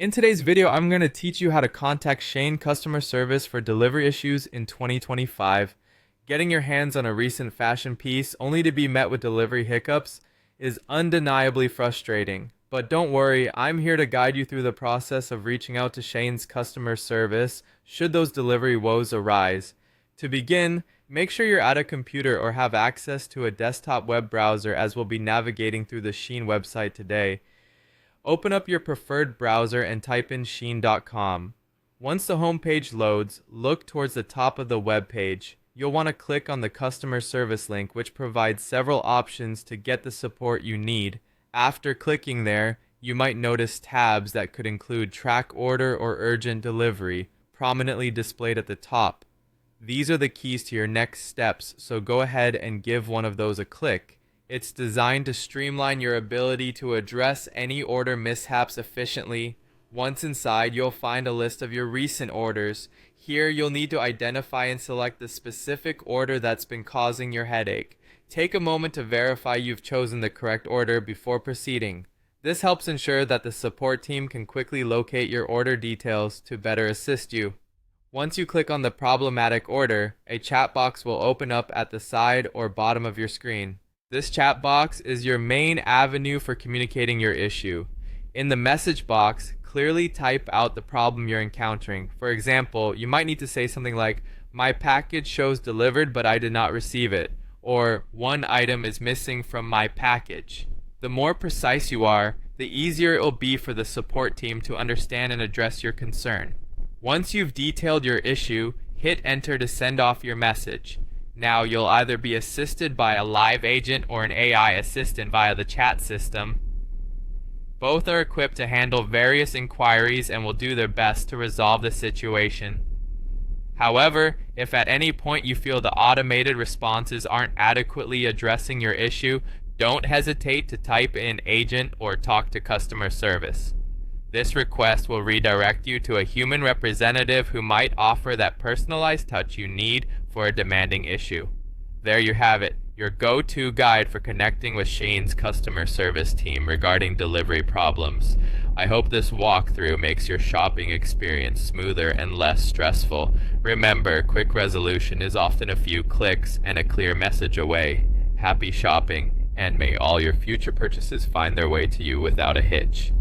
In today's video, I'm going to teach you how to contact SHEIN customer service for delivery issues in 2025. Getting your hands on a recent fashion piece only to be met with delivery hiccups is undeniably frustrating. But don't worry, I'm here to guide you through the process of reaching out to SHEIN's customer service should those delivery woes arise. To begin, make sure you're at a computer or have access to a desktop web browser, as we'll be navigating through the SHEIN website today. Open up your preferred browser and type in shein.com. Once the home page loads, look towards the top of the web page. You'll want to click on the customer service link, which provides several options to get the support you need. After clicking there, you might notice tabs that could include track order or urgent delivery, prominently displayed at the top. These are the keys to your next steps, so go ahead and give one of those a click. It's designed to streamline your ability to address any order mishaps efficiently. Once inside, you'll find a list of your recent orders. Here, you'll need to identify and select the specific order that's been causing your headache. Take a moment to verify you've chosen the correct order before proceeding. This helps ensure that the support team can quickly locate your order details to better assist you. Once you click on the problematic order, a chat box will open up at the side or bottom of your screen. This chat box is your main avenue for communicating your issue. In the message box, clearly type out the problem you're encountering. For example, you might need to say something like, "My package shows delivered, but I did not receive it," or "One item is missing from my package." The more precise you are, the easier it will be for the support team to understand and address your concern. Once you've detailed your issue, hit enter to send off your message. Now you'll either be assisted by a live agent or an AI assistant via the chat system. Both are equipped to handle various inquiries and will do their best to resolve the situation. However, if at any point you feel the automated responses aren't adequately addressing your issue, don't hesitate to type in agent or talk to customer service. This request will redirect you to a human representative who might offer that personalized touch you need for a demanding issue. There you have it, your go-to guide for connecting with SHEIN's customer service team regarding delivery problems. I hope this walkthrough makes your shopping experience smoother and less stressful. Remember, quick resolution is often a few clicks and a clear message away. Happy shopping, and may all your future purchases find their way to you without a hitch.